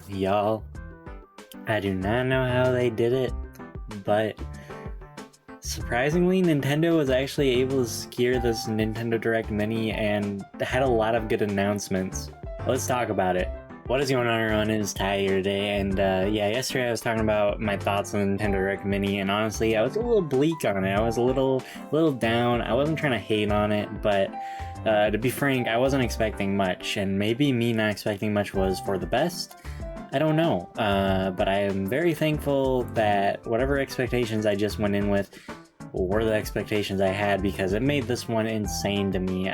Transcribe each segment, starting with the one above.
Y'all, I do not know how they did it, but surprisingly, Nintendo was actually able to secure this Nintendo Direct Mini and had a lot of good announcements. Let's talk about it. What is going on, everyone? It is Ty here today, and yesterday I was talking about my thoughts on the Nintendo Direct Mini, and honestly, I was a little bleak on it. I was a little down. I wasn't trying to hate on it, but to be frank, I wasn't expecting much, and maybe me not expecting much was for the best. I don't know, but I am very thankful that whatever expectations I just went in with were the expectations I had, because it made this one insane to me.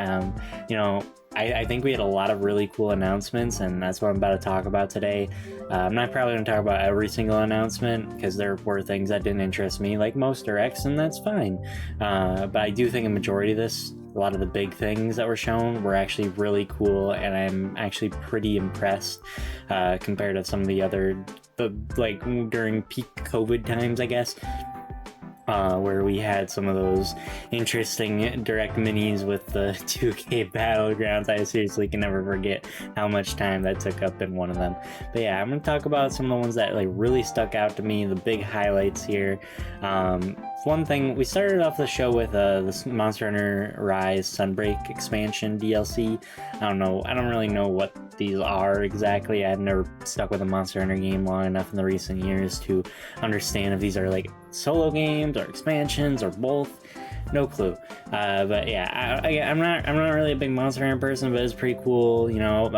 I think we had a lot of really cool announcements, and that's what I'm about to talk about today. I'm not probably going to talk about every single announcement, because there were things that didn't interest me, like most Directs, and that's fine. But I do think a majority of this, a lot of the big things that were shown were actually really cool, and I'm actually pretty impressed compared to some of the other, like during peak COVID times, I guess. Where we had some of those interesting Direct Minis with the 2K Battlegrounds. I seriously can never forget how much time that took up in one of them. But yeah, I'm going to talk about some of the ones that like really stuck out to me, the big highlights here. One thing, we started off the show with this Monster Hunter Rise Sunbreak expansion DLC. I don't really know what these are exactly. I've never stuck with a Monster Hunter game long enough in the recent years to understand if these are like solo games or expansions or both. No clue. But yeah, I'm not really a big Monster Hunter person, but it's pretty cool. You know,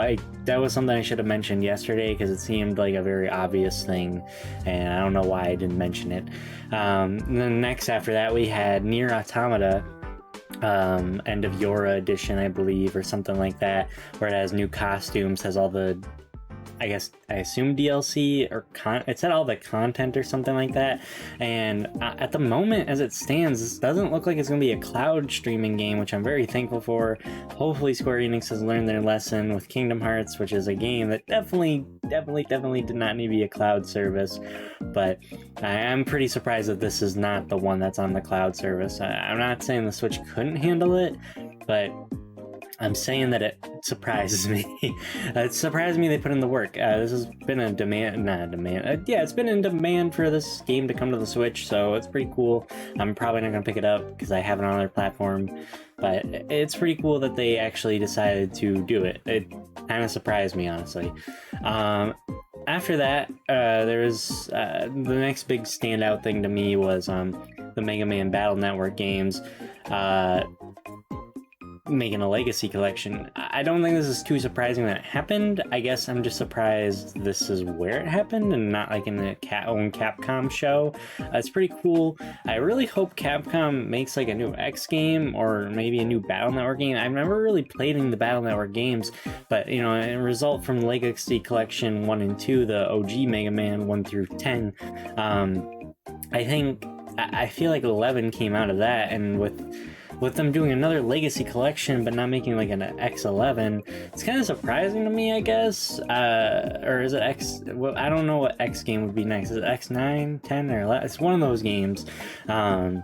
that was something I should have mentioned yesterday, because it seemed like a very obvious thing, and I don't know why I didn't mention it. And then next after that, we had Nier Automata, End of Yora edition, I believe, or something like that, where it has new costumes, has all the, I assume DLC, or it said all the content or something like that. And at the moment, as it stands, this doesn't look like it's going to be a cloud streaming game, which I'm very thankful for. Hopefully Square Enix has learned their lesson with Kingdom Hearts, which is a game that definitely did not need to be a cloud service. But I am pretty surprised that this is not the one that's on the cloud service. I'm not saying the Switch couldn't handle it, but I'm saying that it surprises me. It surprised me they put in the work. This has been it's been in demand for this game to come to the Switch, so it's pretty cool. I'm probably not going to pick it up because I have it on their platform, but it's pretty cool that they actually decided to do it. It kind of surprised me, honestly. After that, there was the next big standout thing to me was the Mega Man Battle Network games. Making a Legacy Collection. I don't think this is too surprising that it happened. I guess I'm just surprised this is where it happened and not like in the own Capcom show. It's pretty cool. I really hope Capcom makes like a new X game or maybe a new Battle Network game. I've never really played any of the Battle Network games, but you know, in result from Legacy Collection 1 and 2, the OG Mega Man 1 through 10, I feel like 11 came out of that, and with them doing another Legacy Collection but not making like an X11, it's kind of surprising to me, I guess. Or is it X? Well, I don't know what X game would be next. Is it X9, 10, or 11? It's one of those games. I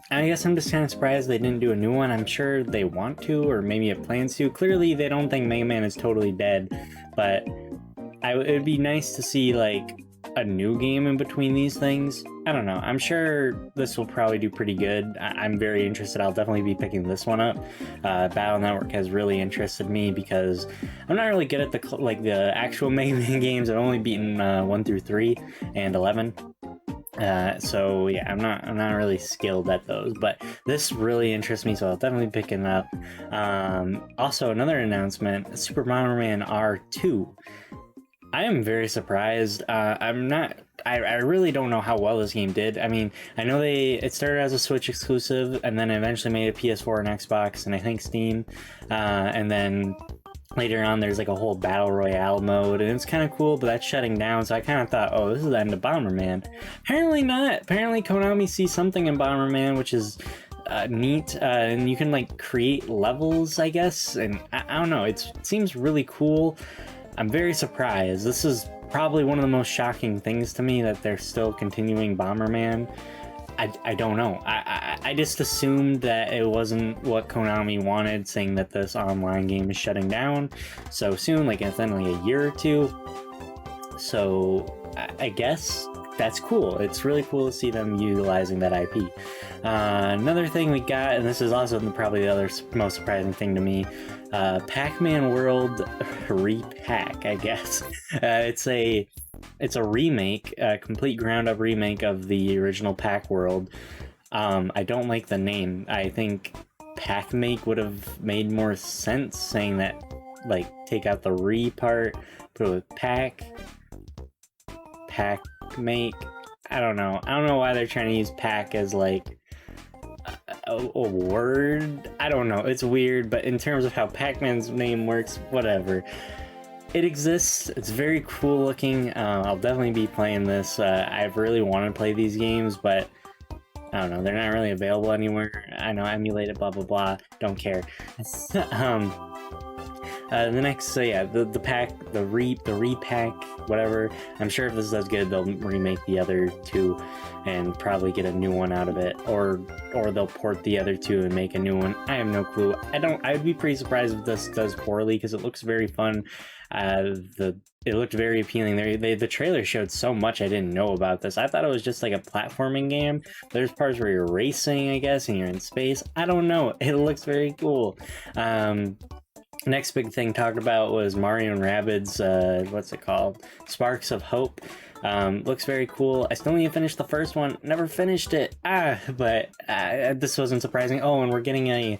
guess I'm just kind of surprised they didn't do a new one. I'm sure they want to, or maybe have plans to. Clearly, they don't think Mega Man is totally dead, but it would be nice to see like a new game in between these things. I don't know. I'm sure this will probably do pretty good. I'm very interested. I'll definitely be picking this one up. Battle Network has really interested me because I'm not really good at the actual Mega Man games. I've only beaten 1 through 3 and 11. So yeah, I'm not really skilled at those, but this really interests me, so I'll definitely be picking it up. Also, another announcement: Super Bomberman R2. I am very surprised. I really don't know how well this game did. I mean, I know it started as a Switch exclusive and then eventually made a PS4 and Xbox and I think Steam. And then later on there's like a whole Battle Royale mode, and it's kind of cool, but that's shutting down. So I kind of thought, oh, this is the end of Bomberman. Apparently not. Apparently Konami sees something in Bomberman, which is neat, and you can like create levels, I guess. And I don't know, it seems really cool. I'm very surprised. This is probably one of the most shocking things to me, that they're still continuing Bomberman. I don't know. I just assumed that it wasn't what Konami wanted, saying that this online game is shutting down so soon, like within like a year or two. So I guess that's cool. It's really cool to see them utilizing that IP. Another thing we got, and this is also probably the other most surprising thing to me, Pac-Man World Repack, I guess. It's a remake, a complete ground-up remake of the original Pac World. I don't like the name. I think Pac-Make would have made more sense, saying that, like, take out the re part, put it with Pac-Make. I don't know. I don't know why they're trying to use Pac as, like, a word. I don't know. It's weird, but in terms of how Pac-Man's name works, whatever. It exists. It's very cool looking. I'll definitely be playing this. I've really wanted to play these games, but I don't know. They're not really available anywhere. I know, emulated, blah blah blah. Don't care. The next, so yeah, the pack, the repack, whatever. I'm sure if this does good, they'll remake the other two and probably get a new one out of it, or they'll port the other two and make a new one. I have no clue. I'd be pretty surprised if this does poorly, because it looks very fun. It looked very appealing. The trailer showed so much I didn't know about this. I thought it was just like a platforming game. There's parts where you're racing, I guess, and you're in space. I don't know. It looks very cool. Next big thing talked about was Mario and Rabbids, what's it called? Sparks of Hope. Looks very cool. I still need to finish the first one. Never finished it. But this wasn't surprising. Oh, and we're getting a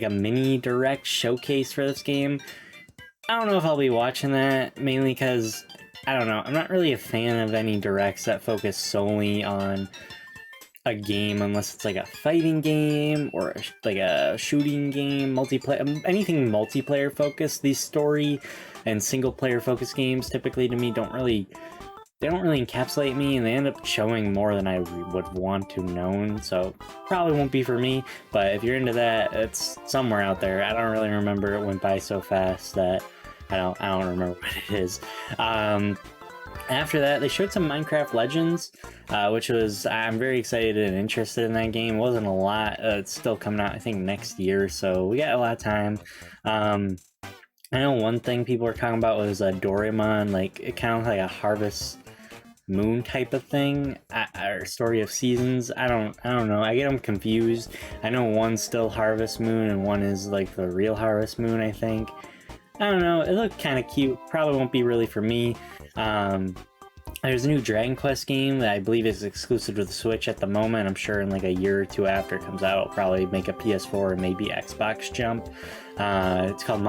mini direct showcase for this game. I don't know if I'll be watching that, mainly because, I don't know, I'm not really a fan of any directs that focus solely on a game, unless it's like a fighting game or like a shooting game, multiplayer, anything multiplayer focused. These story and single player focused games typically to me don't really encapsulate me, and they end up showing more than I would want to know, so probably won't be for me. But if you're into that, it's somewhere out there. I don't really remember. It went by so fast that I don't remember what it is. After that, they showed some Minecraft Legends, which was, I'm very excited and interested in that game. It wasn't a lot. It's still coming out, I think, next year, so we got a lot of time. I know one thing people were talking about was Doraemon, like, it kind of like a Harvest Moon type of thing, or Story of Seasons. I don't know. I get them confused. I know one's still Harvest Moon and one is like the real Harvest Moon, I think. I don't know. It looked kind of cute. Probably won't be really for me. There's a new Dragon Quest game that I believe is exclusive to the Switch at the moment. I'm sure in like a year or two after it comes out, it'll probably make a PS4 and maybe Xbox jump. It's called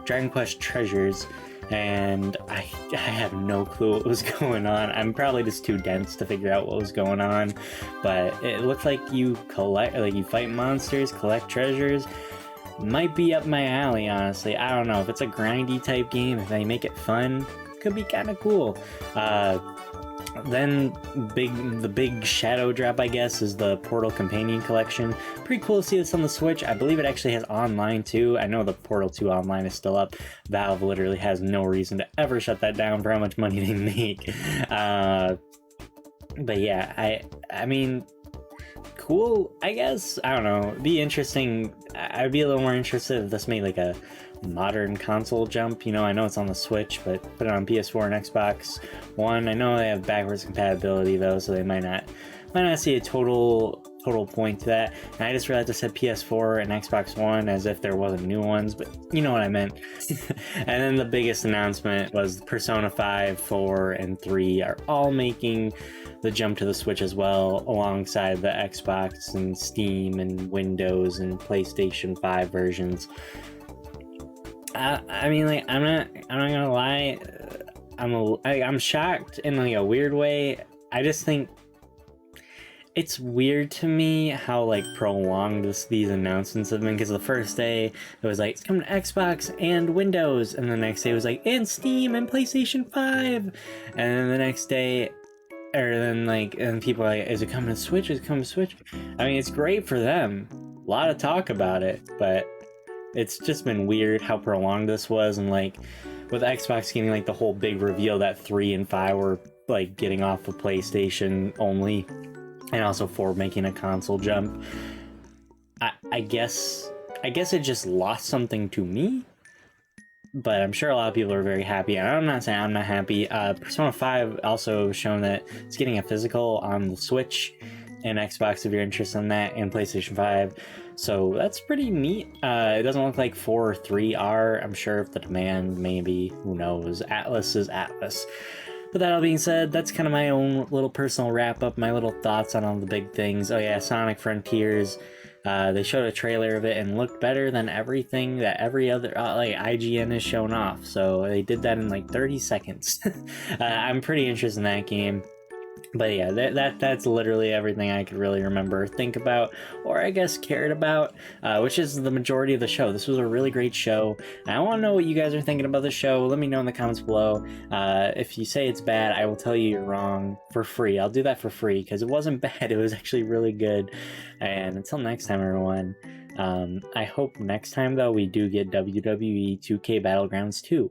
Dragon Quest Treasures, and I have no clue what was going on. I'm probably just too dense to figure out what was going on, but it looked like you fight monsters, collect treasures. Might be up my alley, honestly. I don't know. If it's a grindy type game, if they make it fun, could be kind of cool. Then the big shadow drop, I guess, is the Portal Companion Collection. Pretty cool to see this on the Switch. I believe it actually has online too. I know the Portal 2 online is still up. Valve literally has no reason to ever shut that down for how much money they make. But yeah, I mean, cool, I guess. I don't know. It'd be interesting. I'd be a little more interested if this made like a modern console jump. You know, I know it's on the Switch, but put it on PS4 and Xbox One. I know they have backwards compatibility though, so they might not see a total point to that. And I just realized I said PS4 and Xbox One as if there wasn't new ones, but you know what I meant. And then the biggest announcement was Persona 5, 4, and 3 are all making the jump to the Switch as well, alongside the Xbox and Steam and Windows and PlayStation 5 versions. I mean, like, I'm not gonna lie, I'm shocked in like a weird way. I just think it's weird to me how like prolonged these announcements have been, because the first day it was like it's coming to Xbox and Windows, and the next day it was like and Steam and PlayStation 5, and then the next day, and people are like, is it coming to Switch? Is it coming to Switch? I mean, it's great for them. A lot of talk about it, but it's just been weird how prolonged this was, and like with Xbox getting like the whole big reveal that 3 and 5 were like getting off of PlayStation only. and also for making a console jump. I guess it just lost something to me, but I'm sure a lot of people are very happy, and I'm not saying I'm not happy. Persona 5 also shown that it's getting a physical on the Switch and Xbox if you're interested in that, and PlayStation 5. So that's pretty neat. It doesn't look like 4 or 3 are. I'm sure if the demand, maybe, who knows. Atlas is Atlas. But that all being said, that's kind of my own little personal wrap up, my little thoughts on all the big things. Oh yeah, Sonic Frontiers. They showed a trailer of it and looked better than everything that every other like IGN has shown off. So they did that in like 30 seconds. I'm pretty interested in that game. But yeah, that's literally everything I could really remember, think about, or I guess cared about, which is the majority of the show. This was a really great show. I want to know what you guys are thinking about the show. Let me know in the comments below. If you say it's bad, I will tell you you're wrong for free. I'll do that for free because it wasn't bad. It was actually really good. And until next time, everyone, I hope next time, though, we do get WWE 2K Battlegrounds 2.